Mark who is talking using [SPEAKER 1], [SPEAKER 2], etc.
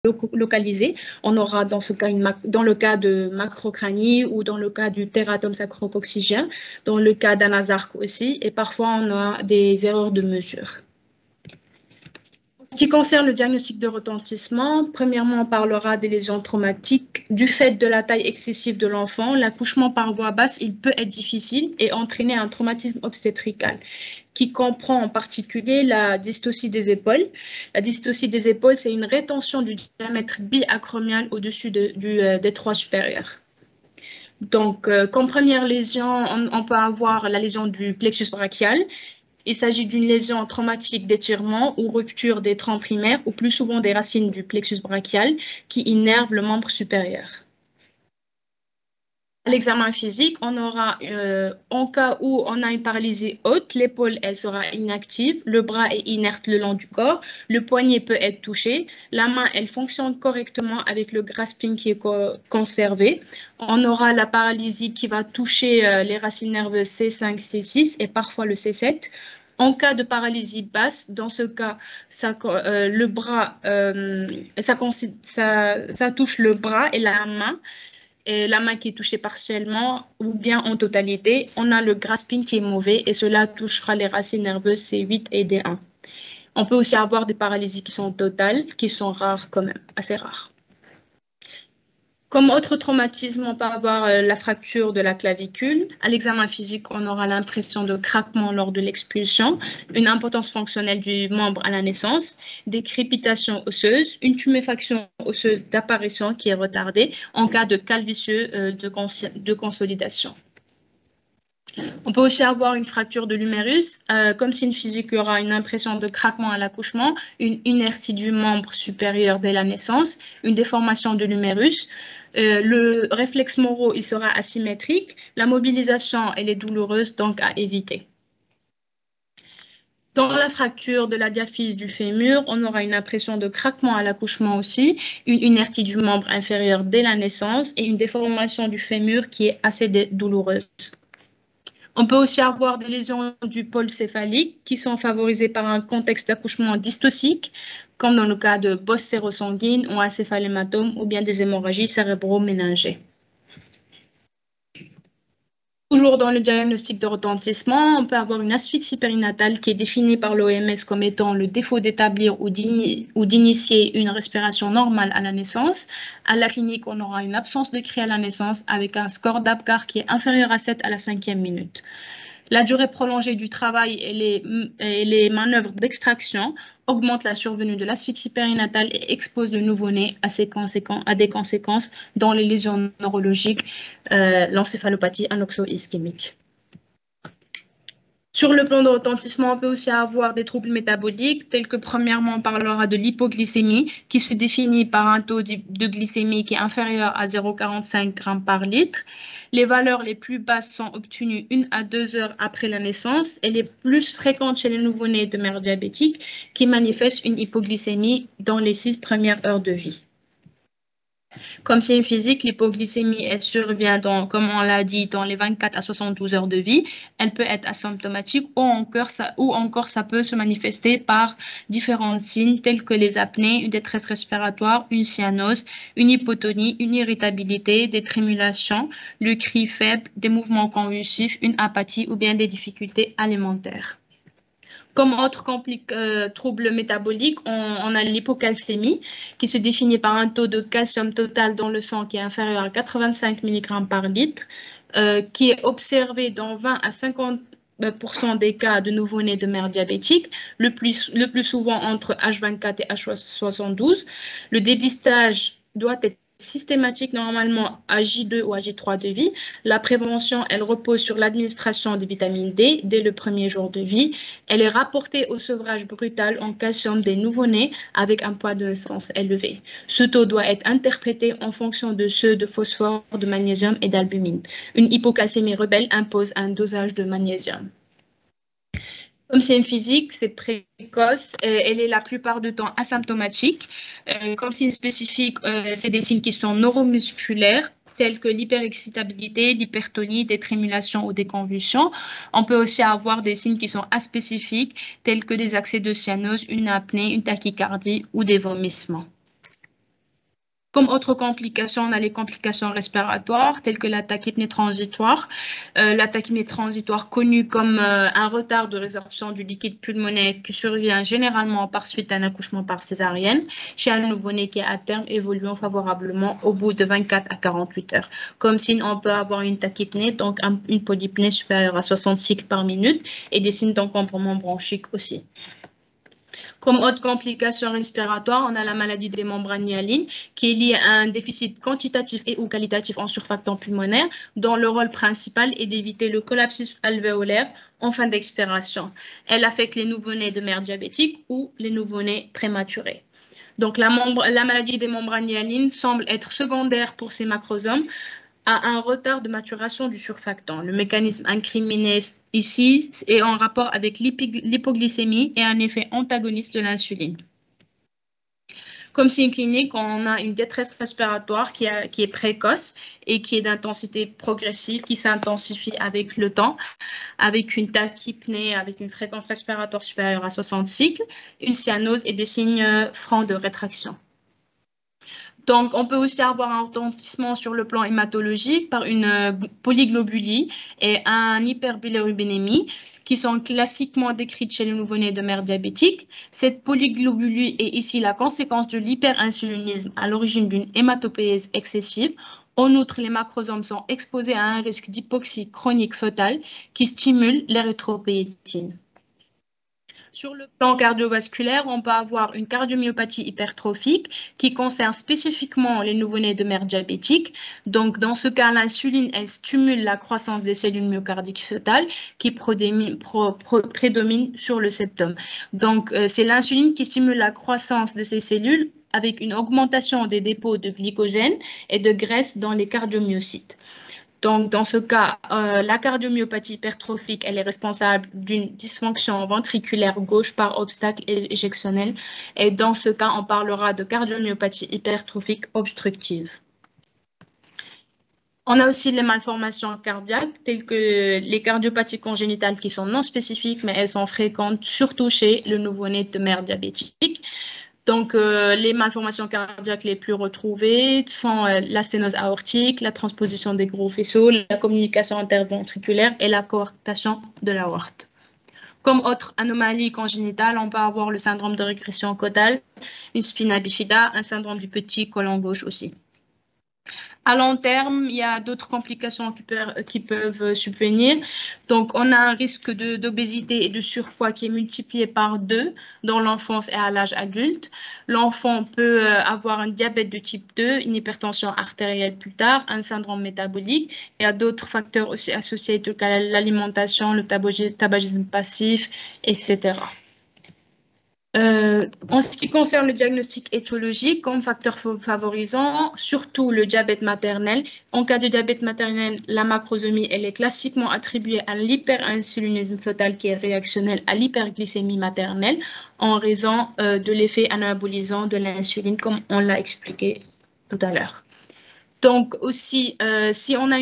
[SPEAKER 1] localisé. On aura dans ce cas, dans le cas de macrocranie ou dans le cas du tératome sacrococcygien, dans le cas d'anasarque aussi, et parfois on a des erreurs de mesure. En ce qui concerne le diagnostic de retentissement, premièrement, on parlera des lésions traumatiques. Du fait de la taille excessive de l'enfant, l'accouchement par voie basse, il peut être difficile et entraîner un traumatisme obstétrical qui comprend en particulier la dystocie des épaules. La dystocie des épaules, c'est une rétention du diamètre biacromial au-dessus des trois supérieurs. Donc, comme première lésion, on peut avoir la lésion du plexus brachial. Il s'agit d'une lésion traumatique d'étirement ou rupture des troncs primaires ou plus souvent des racines du plexus brachial qui innervent le membre supérieur. À l'examen physique, on aura, en cas où on a une paralysie haute, l'épaule elle sera inactive, le bras est inerte le long du corps, le poignet peut être touché, la main elle fonctionne correctement avec le grasping qui est conservé. On aura la paralysie qui va toucher les racines nerveuses C5, C6 et parfois le C7. En cas de paralysie basse, dans ce cas, le bras, ça touche le bras et la main qui est touchée partiellement ou bien en totalité. On a le grasping qui est mauvais et cela touchera les racines nerveuses C8 et D1. On peut aussi avoir des paralysies qui sont totales, qui sont rares quand même, assez rares. Comme autre traumatisme, on peut avoir la fracture de la clavicule. À l'examen physique, on aura l'impression de craquement lors de l'expulsion, une impotence fonctionnelle du membre à la naissance, des crépitations osseuses, une tuméfaction osseuse d'apparition qui est retardée en cas de calvitieux de consolidation. On peut aussi avoir une fracture de l'humérus. Comme signe physique, il y aura une impression de craquement à l'accouchement, une inertie du membre supérieur dès la naissance, une déformation de l'humérus. Le réflexe Moro, il sera asymétrique. La mobilisation, elle est douloureuse, donc à éviter. Dans la fracture de la diaphyse du fémur, on aura une impression de craquement à l'accouchement aussi, une inertie du membre inférieur dès la naissance et une déformation du fémur qui est assez douloureuse. On peut aussi avoir des lésions du pôle céphalique qui sont favorisées par un contexte d'accouchement dystocique, comme dans le cas de bosse sérosanguine ou un céphalématome ou bien des hémorragies cérébro-méningées. Toujours dans le diagnostic de retentissement, on peut avoir une asphyxie périnatale qui est définie par l'OMS comme étant le défaut d'établir ou d'initier une respiration normale à la naissance. À la clinique, on aura une absence de cri à la naissance avec un score d'Apgar qui est inférieur à 7 à la 5e minute. La durée prolongée du travail et les manœuvres d'extraction augmentent la survenue de l'asphyxie périnatale et exposent le nouveau-né à des conséquences dont les lésions neurologiques, l'encéphalopathie anoxo-ischémique. Sur le plan de retentissement, on peut aussi avoir des troubles métaboliques, tels que premièrement, on parlera de l'hypoglycémie, qui se définit par un taux de glycémie qui est inférieur à 0,45 g par litre. Les valeurs les plus basses sont obtenues 1 à 2 heures après la naissance et les plus fréquentes chez les nouveau-nés de mère diabétique qui manifestent une hypoglycémie dans les 6 premières heures de vie. Comme signe physique, l'hypoglycémie elle survient, comme on l'a dit, dans les 24 à 72 heures de vie. Elle peut être asymptomatique ou encore ça peut se manifester par différents signes tels que les apnées, une détresse respiratoire, une cyanose, une hypotonie, une irritabilité, des trémulations, le cri faible, des mouvements convulsifs, une apathie ou bien des difficultés alimentaires. Comme autre trouble métabolique, on a l'hypocalcémie qui se définit par un taux de calcium total dans le sang qui est inférieur à 85 mg par litre, qui est observé dans 20 à 50% des cas de nouveau-nés de mère diabétique, le plus souvent entre H24 et H72. Le dépistage doit être systématique normalement à J2 ou à J3 de vie. La prévention, elle repose sur l'administration de vitamine D dès le premier jour de vie. Elle est rapportée au sevrage brutal en calcium des nouveau-nés avec un poids de naissance élevé. Ce taux doit être interprété en fonction de ceux de phosphore, de magnésium et d'albumine. Une hypocalcémie rebelle impose un dosage de magnésium. Comme signe physique, c'est précoce, elle est la plupart du temps asymptomatique. Comme signe spécifique, c'est des signes qui sont neuromusculaires, tels que l'hyperexcitabilité, l'hypertonie, des trémulations ou des convulsions. On peut aussi avoir des signes qui sont aspécifiques, tels que des accès de cyanose, une apnée, une tachycardie ou des vomissements. Comme autre complication, on a les complications respiratoires telles que la tachypnée transitoire. La tachypnée transitoire connue comme un retard de résorption du liquide pulmonaire qui survient généralement par suite d'un accouchement par césarienne chez un nouveau-né qui est à terme évoluant favorablement au bout de 24 à 48 heures. Comme signe, on peut avoir une tachypnée, donc une polypnée supérieure à 60 cycles par minute et des signes d'encombrement bronchique aussi. Comme autre complication respiratoire, on a la maladie des membranes hyalines qui est liée à un déficit quantitatif et ou qualitatif en surfactant pulmonaire dont le rôle principal est d'éviter le collapsus alvéolaire en fin d'expiration. Elle affecte les nouveau-nés de mère diabétique ou les nouveau-nés prématurés. Donc, la maladie des membranes hyalines semble être secondaire pour ces macrosomes à un retard de maturation du surfactant. Le mécanisme incriminé ici est en rapport avec l'hypoglycémie et un effet antagoniste de l'insuline. Comme signe clinique, on a une détresse respiratoire qui est précoce et qui est d'intensité progressive, qui s'intensifie avec le temps, avec une tachypnée, avec une fréquence respiratoire supérieure à 60 cycles, une cyanose et des signes francs de rétraction. Donc, on peut aussi avoir un retentissement sur le plan hématologique par une polyglobulie et un hyperbilirubinémie qui sont classiquement décrites chez les nouveau-nés de mère diabétique. Cette polyglobulie est ici la conséquence de l'hyperinsulinisme à l'origine d'une hématopéèse excessive. En outre, les macrosomes sont exposés à un risque d'hypoxie chronique fœtale qui stimule l'érythropoïétine. Sur le plan cardiovasculaire, on peut avoir une cardiomyopathie hypertrophique qui concerne spécifiquement les nouveau-nés de mère diabétique. Donc, dans ce cas, l'insuline, elle stimule la croissance des cellules myocardiques fœtales qui prédominent sur le septum. Donc, c'est l'insuline qui stimule la croissance de ces cellules avec une augmentation des dépôts de glycogène et de graisse dans les cardiomyocytes. Donc, dans ce cas, la cardiomyopathie hypertrophique, elle est responsable d'une dysfonction ventriculaire gauche par obstacle éjectionnel. Et dans ce cas, on parlera de cardiomyopathie hypertrophique obstructive. On a aussi les malformations cardiaques, telles que les cardiopathies congénitales qui sont non spécifiques, mais elles sont fréquentes, surtout chez le nouveau-né de mère diabétique. Donc, les malformations cardiaques les plus retrouvées sont la sténose aortique, la transposition des gros faisceaux, la communication interventriculaire et la coarctation de l'aorte. Comme autre anomalie congénitale, on peut avoir le syndrome de régression caudale, une spina bifida, un syndrome du petit côlon gauche aussi. À long terme, il y a d'autres complications qui peuvent subvenir. Donc, on a un risque d'obésité et de surpoids qui est multiplié par 2 dans l'enfance et à l'âge adulte. L'enfant peut avoir un diabète de type 2, une hypertension artérielle plus tard, un syndrome métabolique. Il y a d'autres facteurs aussi associés tels que l'alimentation, le tabagisme passif, etc. En ce qui concerne le diagnostic étiologique, comme facteur favorisant, surtout le diabète maternel. En cas de diabète maternel, la macrosomie, elle est classiquement attribuée à l'hyperinsulinisme fœtal qui est réactionnel à l'hyperglycémie maternelle en raison de l'effet anabolisant de l'insuline, comme on l'a expliqué tout à l'heure. Donc aussi, si on a une